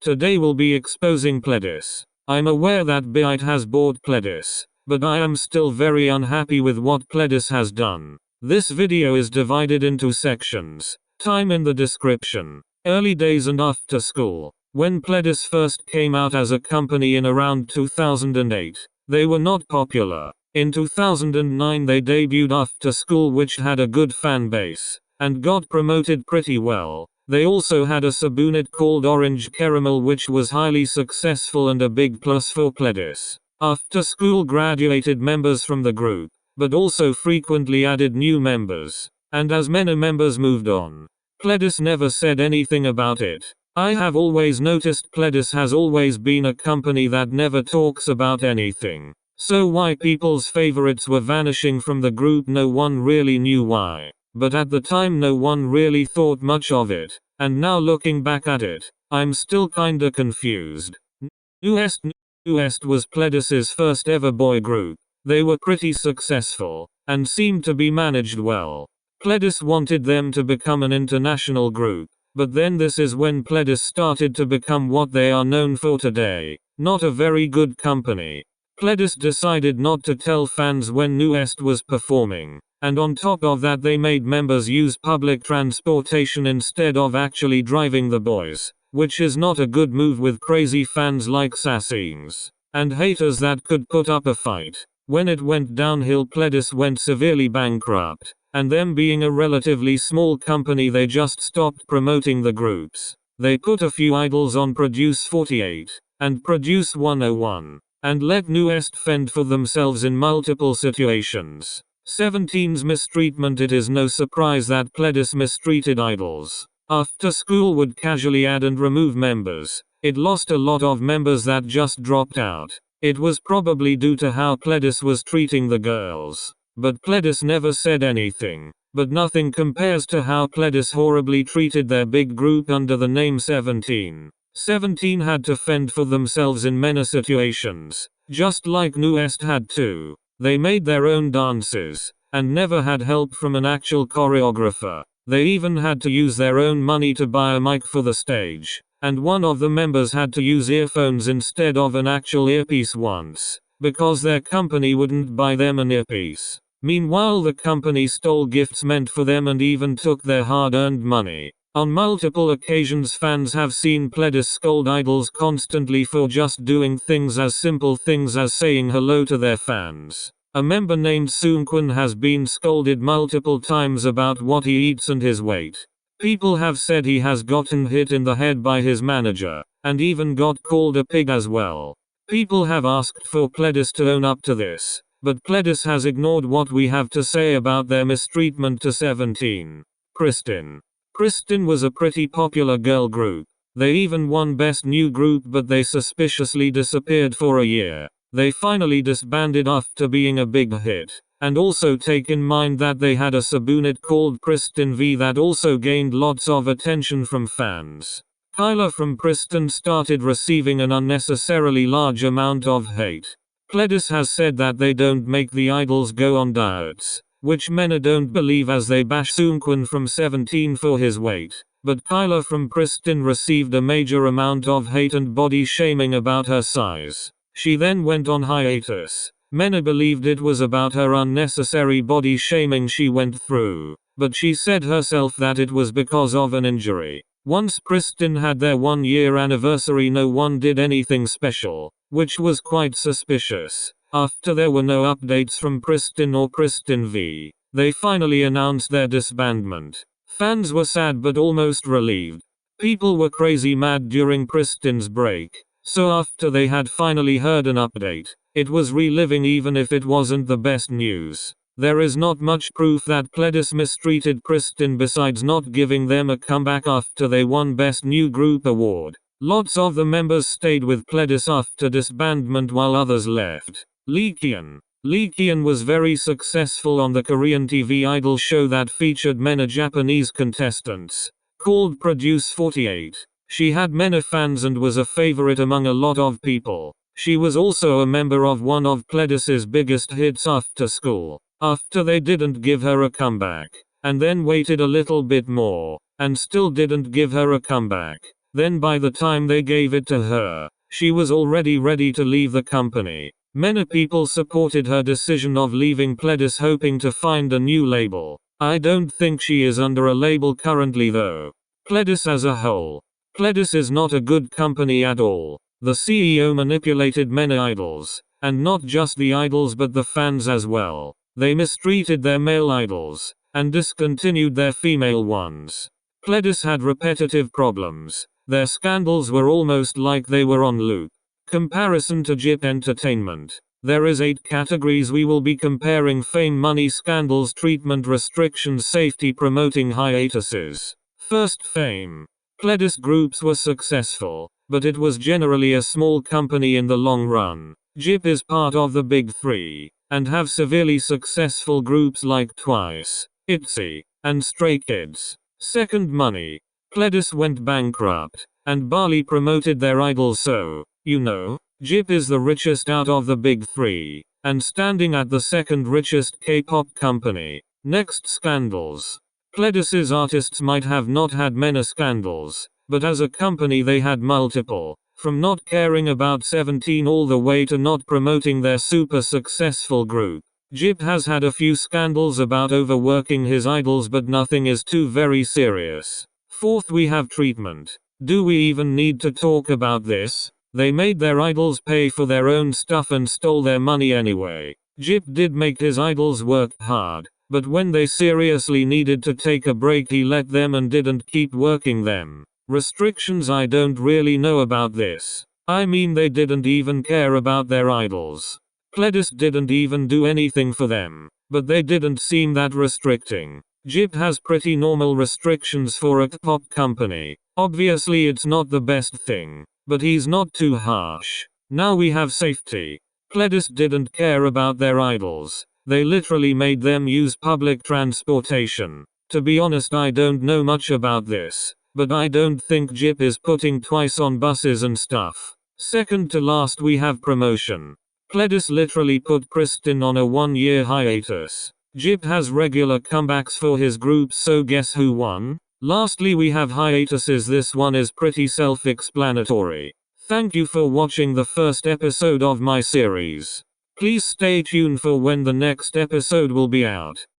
Today we'll be exposing PLEDIS. I'm aware that JYP has bought PLEDIS, but I am still very unhappy with what PLEDIS has done. This video is divided into sections. Time in the description. Early days and after school. When PLEDIS first came out as a company in around 2008, they were not popular. In 2009 they debuted After School, which had a good fan base, and got promoted pretty well. They also had a subunit called Orange Caramel, which was highly successful and a big plus for PLEDIS. After School graduated members from the group, but also frequently added new members. And as many members moved on, PLEDIS never said anything about it. I have always noticed PLEDIS has always been a company that never talks about anything. So why people's favorites were vanishing from the group, no one really knew why. But at the time no one really thought much of it, and now looking back at it, I'm still kinda confused. NU'EST was PLEDIS's first ever boy group. They were pretty successful, and seemed to be managed well. PLEDIS wanted them to become an international group, but then this is when PLEDIS started to become what they are known for today. Not a very good company. PLEDIS decided not to tell fans when NU'EST was performing. And on top of that they made members use public transportation instead of actually driving the boys, which is not a good move with crazy fans like assassins and haters that could put up a fight. When it went downhill, PLEDIS went severely bankrupt, and them being a relatively small company they just stopped promoting the groups. They put a few idols on Produce 48 and Produce 101, and let NU'EST fend for themselves in multiple situations. 17's mistreatment. It is no surprise that PLEDIS mistreated idols. After School would casually add and remove members. It lost a lot of members that just dropped out. It was probably due to how PLEDIS was treating the girls. But PLEDIS never said anything. But nothing compares to how PLEDIS horribly treated their big group under the name 17. 17 had to fend for themselves in many situations, just like NU'EST had to. They made their own dances, and never had help from an actual choreographer. They even had to use their own money to buy a mic for the stage, and one of the members had to use earphones instead of an actual earpiece once, because their company wouldn't buy them an earpiece. Meanwhile the company stole gifts meant for them and even took their hard-earned money. On multiple occasions fans have seen PLEDIS scold idols constantly for just doing things as simple things as saying hello to their fans. A member named Seungkwan has been scolded multiple times about what he eats and his weight. People have said he has gotten hit in the head by his manager, and even got called a pig as well. People have asked for PLEDIS to own up to this, but PLEDIS has ignored what we have to say about their mistreatment to 17. Pristin. Pristin was a pretty popular girl group. They even won Best New Group, but they suspiciously disappeared for a year. They finally disbanded after being a big hit. And also take in mind that they had a subunit called Pristin V that also gained lots of attention from fans. Kyla from Pristin started receiving an unnecessarily large amount of hate. PLEDIS has said that they don't make the idols go on diets, which many don't believe as they bash Seungkwan from 17 for his weight. But Kyla from Pristin received a major amount of hate and body shaming about her size. She then went on hiatus. Many believed it was about her unnecessary body shaming she went through, but she said herself that it was because of an injury. Once Pristin had their 1-year anniversary, no one did anything special, which was quite suspicious. After there were no updates from Pristin or Pristin V, they finally announced their disbandment. Fans were sad but almost relieved. People were crazy mad during Pristin's break, so after they had finally heard an update, it was reliving even if it wasn't the best news. There is not much proof that PLEDIS mistreated Pristin besides not giving them a comeback after they won Best New Group award. Lots of the members stayed with PLEDIS after disbandment while others left. Leekian was very successful on the Korean TV idol show that featured many Japanese contestants, called Produce 48. She had many fans and was a favorite among a lot of people. She was also a member of one of PLEDIS's biggest hits, After School. After they didn't give her a comeback, and then waited a little bit more, and still didn't give her a comeback. Then by the time they gave it to her, she was already ready to leave the company. Many people supported her decision of leaving PLEDIS, hoping to find a new label. I don't think she is under a label currently though. PLEDIS as a whole. PLEDIS is not a good company at all. The CEO manipulated many idols, and not just the idols but the fans as well. They mistreated their male idols, and discontinued their female ones. PLEDIS had repetitive problems. Their scandals were almost like they were on loop. Comparison to JYP Entertainment. There is 8 categories we will be comparing: fame, money, scandals, treatment, restrictions, safety, promoting, hiatuses. First, fame. PLEDIS groups were successful, but it was generally a small company in the long run. JYP is part of the big 3, and have severely successful groups like Twice, ITZY, and Stray Kids. Second, money. PLEDIS went bankrupt, and barely promoted their idols, so, JYP is the richest out of the big 3, and standing at the second richest K-pop company. Next, scandals. PLEDIS's artists might have not had many scandals, but as a company they had multiple, from not caring about 17 all the way to not promoting their super successful group. JYP has had a few scandals about overworking his idols, but nothing is too very serious. Fourth, we have treatment. Do we even need to talk about this? They made their idols pay for their own stuff and stole their money anyway. JYP did make his idols work hard, but when they seriously needed to take a break he let them and didn't keep working them. Restrictions, I don't really know about this. I mean, they didn't even care about their idols. PLEDIS didn't even do anything for them, but they didn't seem that restricting. JYP has pretty normal restrictions for a Kpop company. Obviously it's not the best thing, but he's not too harsh. Now we have safety. PLEDIS didn't care about their idols. They literally made them use public transportation. To be honest, I don't know much about this, but I don't think JYP is putting Twice on buses and stuff. Second to last, we have promotion. PLEDIS literally put Pristin on a 1-year hiatus. JYP has regular comebacks for his groups, so guess who won? Lastly, we have hiatuses. This one is pretty self-explanatory. Thank you for watching the first episode of my series. Please stay tuned for when the next episode will be out.